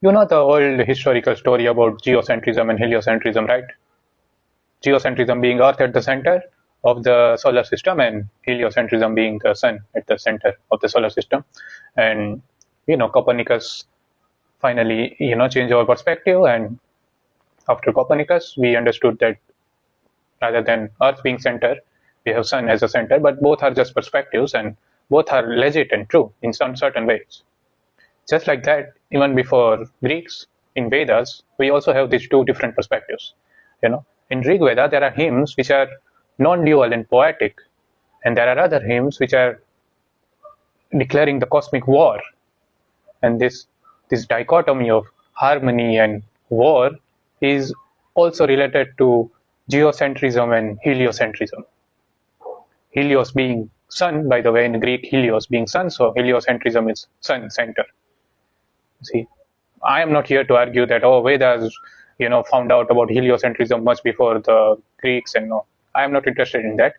You know the old historical story about geocentrism and heliocentrism, right? Geocentrism being Earth at the center of the solar system, and heliocentrism being the sun at the center of the solar system. And Copernicus finally changed our perspective, and after Copernicus we understood that rather than Earth being center, we have sun as a center, but both are just perspectives and both are legit and true in some certain ways. Just like that, even before Greeks, in Vedas, we also have these two different perspectives. In Rig Veda, there are hymns which are non-dual and poetic, and there are other hymns which are declaring the cosmic war. And this dichotomy of harmony and war is also related to geocentrism and heliocentrism. Helios being sun, by the way, in Greek, Helios being sun, so heliocentrism is sun center. See, I am not here to argue that Vedas found out about heliocentrism much before the Greeks, and no, I am not interested in that.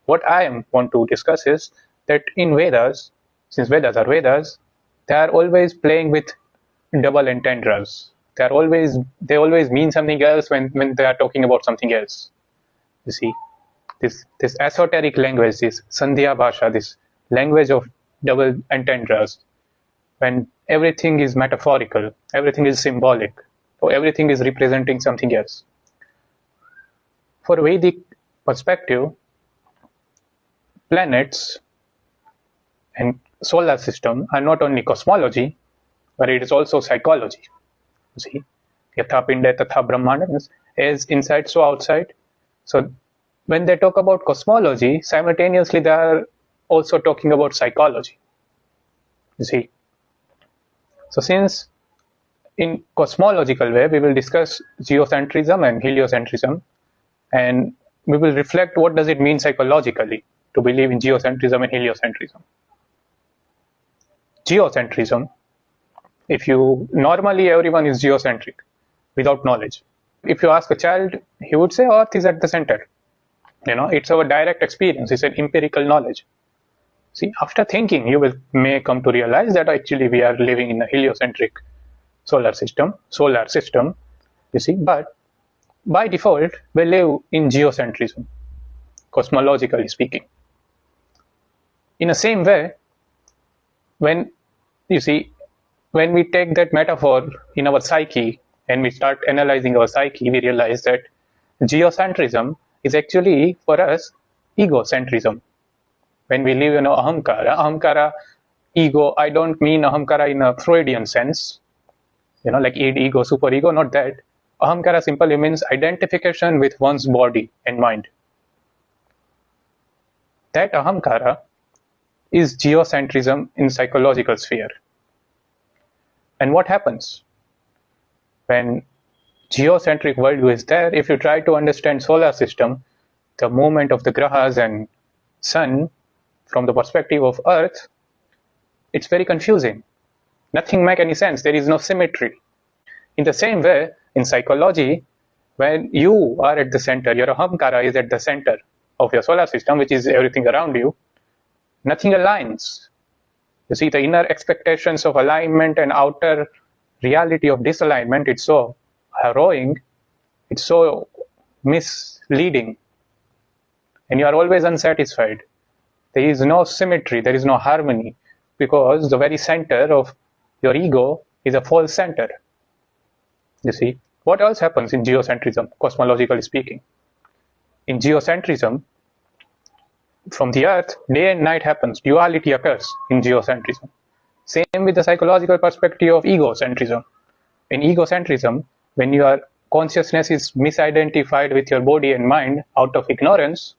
What I want to discuss is that in Vedas, since Vedas are Vedas, they are always playing with double entendres. They always mean something else when they are talking about something else. You see, this esoteric language, this Sandhya Bhasha, this language of double entendres, when everything is metaphorical, everything is symbolic, or everything is representing something else. For Vedic perspective, planets and solar system are not only cosmology, but it is also psychology. You see, yatha pinda tatha brahmanda means as inside so outside. So when they talk about cosmology, simultaneously they are also talking about psychology. You see. So since in cosmological way we will discuss geocentrism and heliocentrism, and we will reflect what does it mean psychologically to believe in geocentrism and heliocentrism. Geocentrism, normally everyone is geocentric without knowledge. If you ask a child, he would say Earth is at the center. It's our direct experience, it's an empirical knowledge. See, after thinking, you may come to realize that actually we are living in a heliocentric solar system, you see, but by default, we live in geocentrism, cosmologically speaking. In the same way, when we take that metaphor in our psyche and we start analyzing our psyche, we realize that geocentrism is actually, for us, egocentrism. When we live in ahamkara, ego, I don't mean ahamkara in a Freudian sense, like id, ego, superego, not that. Ahamkara simply means identification with one's body and mind. That ahamkara is geocentrism in psychological sphere. And what happens when geocentric worldview is there? If you try to understand solar system, the movement of the grahas and sun from the perspective of Earth, it's very confusing. Nothing makes any sense. There is no symmetry. In the same way, in psychology, when you are at the center, your ahamkara is at the center of your solar system, which is everything around you, nothing aligns. You see, the inner expectations of alignment and outer reality of disalignment, it's so harrowing, it's so misleading, and you are always unsatisfied. There is no symmetry, there is no harmony, because the very center of your ego is a false center. You see, what else happens in geocentrism, cosmologically speaking? In geocentrism, from the Earth, day and night happens, duality occurs in geocentrism. Same with the psychological perspective of egocentrism. In egocentrism, when your consciousness is misidentified with your body and mind out of ignorance,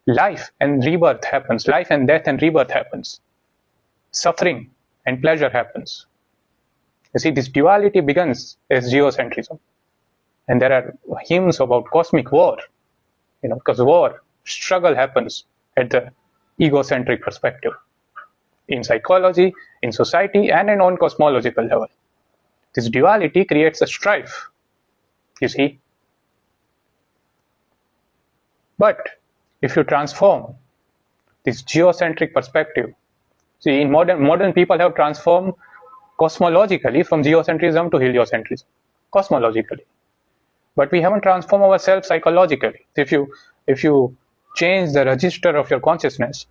life and rebirth happens, life and death and rebirth happens. Suffering and pleasure happens. You see, this duality begins as geocentrism. And there are hymns about cosmic war, because war, struggle happens at the egocentric perspective. In psychology, in society, and on cosmological level. This duality creates a strife, you see. But if you transform this geocentric perspective, see, in modern people have transformed cosmologically from geocentrism to heliocentrism, cosmologically. But we haven't transformed ourselves psychologically. If you change the register of your consciousness,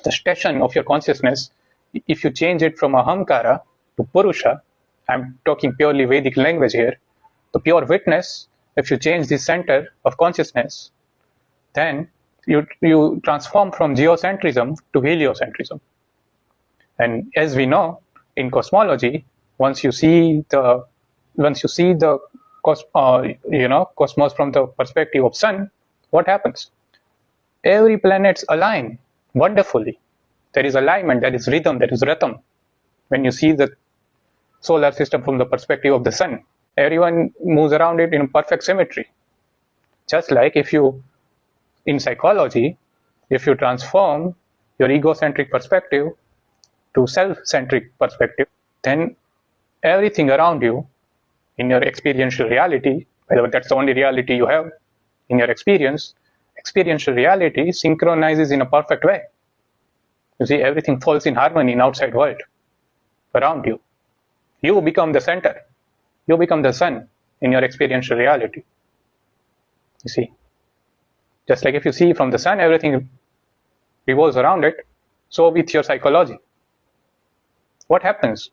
the station of your consciousness, if you change it from ahamkara to purusha, I'm talking purely Vedic language here, the pure witness, if you change the center of consciousness, then you transform from geocentrism to heliocentrism. And as we know, in cosmology, once you see the cosmos from the perspective of sun, what happens? Every planets align wonderfully. There is alignment, there is rhythm, there is rhythm. When you see the solar system from the perspective of the sun, everyone moves around it in perfect symmetry. Just like in psychology, if you transform your egocentric perspective to self-centric perspective, then everything around you in your experiential reality, whether that's the only reality you have in your experiential reality synchronizes in a perfect way. You see, everything falls in harmony in outside world around you. You become the center. You become the sun in your experiential reality. You see, just like if you see from the sun, everything revolves around it, so with your psychology. What happens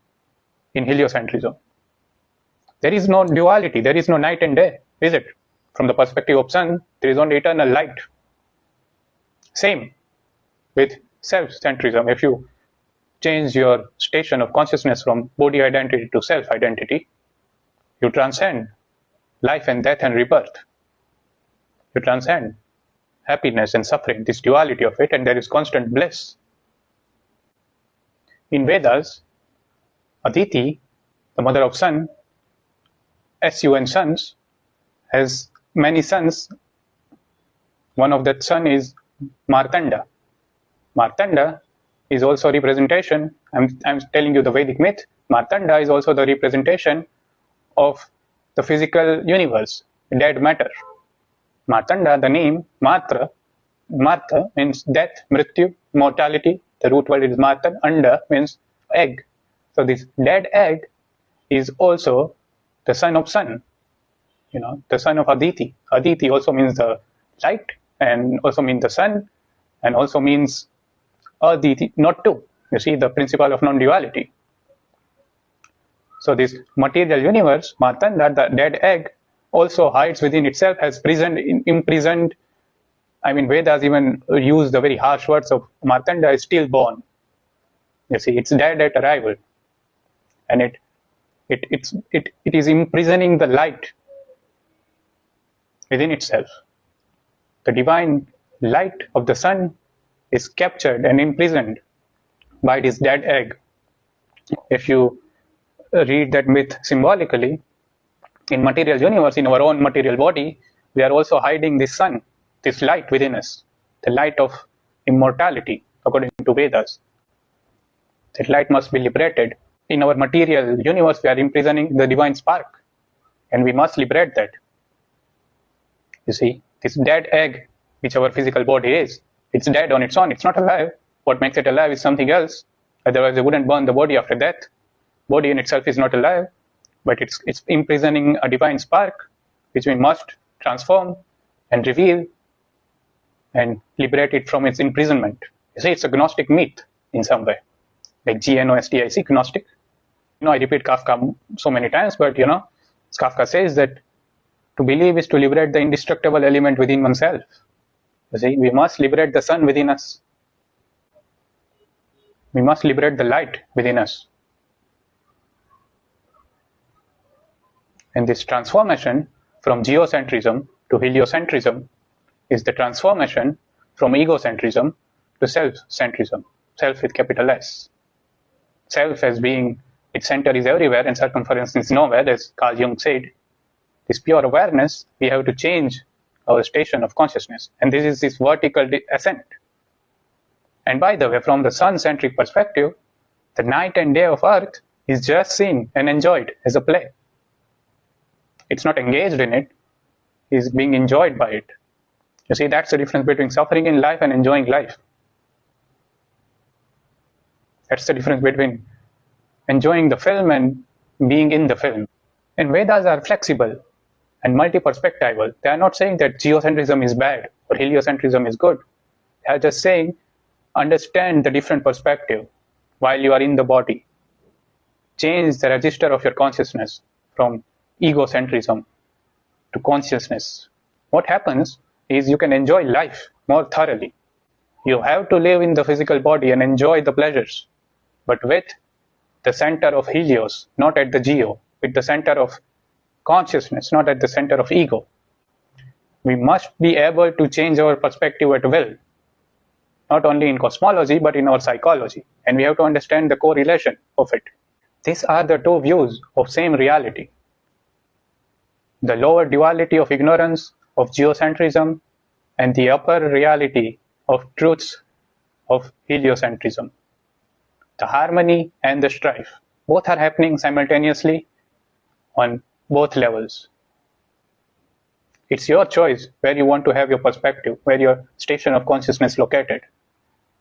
in heliocentrism? There is no duality, there is no night and day, is it? From the perspective of sun, there is only eternal light. Same with self-centrism. If you change your station of consciousness from body identity to self-identity, you transcend life and death and rebirth. You transcend happiness and suffering, this duality of it, and there is constant bliss. In Vedas, Aditi, the mother of sun, SUN sons, has many sons. One of that son is Martanda. Martanda is also a representation. I'm telling you the Vedic myth. Martanda is also the representation of the physical universe, dead matter. Martanda, the name Matra means death, mrityu, mortality. The root word is Matan. Anda means egg. So this dead egg is also the son of sun, the son of Aditi. Aditi also means the light and also means the sun and also means Aditi, not two. You see, the principle of non-duality. So this material universe, Martanda, the dead egg, also hides within itself, has imprisoned. I mean, Vedas even use the very harsh words of Martanda is stillborn. You see, it's dead at arrival, and it is imprisoning the light within itself. The divine light of the sun is captured and imprisoned by this dead egg. If you read that myth symbolically, in material universe, in our own material body, we are also hiding this sun, this light within us, the light of immortality, according to Vedas. That light must be liberated. In our material universe, we are imprisoning the divine spark, and we must liberate that. You see, this dead egg, which our physical body is, it's dead on its own, it's not alive. What makes it alive is something else. Otherwise, they wouldn't burn the body after death. Body in itself is not alive, but it's imprisoning a divine spark, which we must transform and reveal and liberate it from its imprisonment. You see, it's a Gnostic myth in some way, like Gnostic, Gnostic. I repeat Kafka so many times, but Kafka says that to believe is to liberate the indestructible element within oneself. You see, we must liberate the sun within us. We must liberate the light within us. And this transformation from geocentrism to heliocentrism is the transformation from egocentrism to self-centrism, self with capital S. Self as being its center is everywhere and circumference is nowhere, as Carl Jung said. This pure awareness, we have to change our station of consciousness. And this is this vertical ascent. And by the way, from the sun-centric perspective, the night and day of Earth is just seen and enjoyed as a play. It's not engaged in it, it's being enjoyed by it. You see, that's the difference between suffering in life and enjoying life. That's the difference between enjoying the film and being in the film. And Vedas are flexible and multi-perspectival. They are not saying that geocentrism is bad or heliocentrism is good. They are just saying, understand the different perspective while you are in the body. Change the register of your consciousness from egocentrism to consciousness. What happens is you can enjoy life more thoroughly. You have to live in the physical body and enjoy the pleasures, but with the center of Helios, not at the geo, with the center of consciousness, not at the center of ego. We must be able to change our perspective at will, not only in cosmology, but in our psychology, and we have to understand the correlation of it. These are the two views of same reality. The lower duality of ignorance, of geocentrism, and the upper reality of truths of heliocentrism. The harmony and the strife, both are happening simultaneously on both levels. It's your choice where you want to have your perspective, where your station of consciousness located.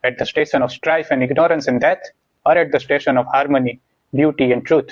At the station of strife and ignorance and death, or at the station of harmony, beauty and truth.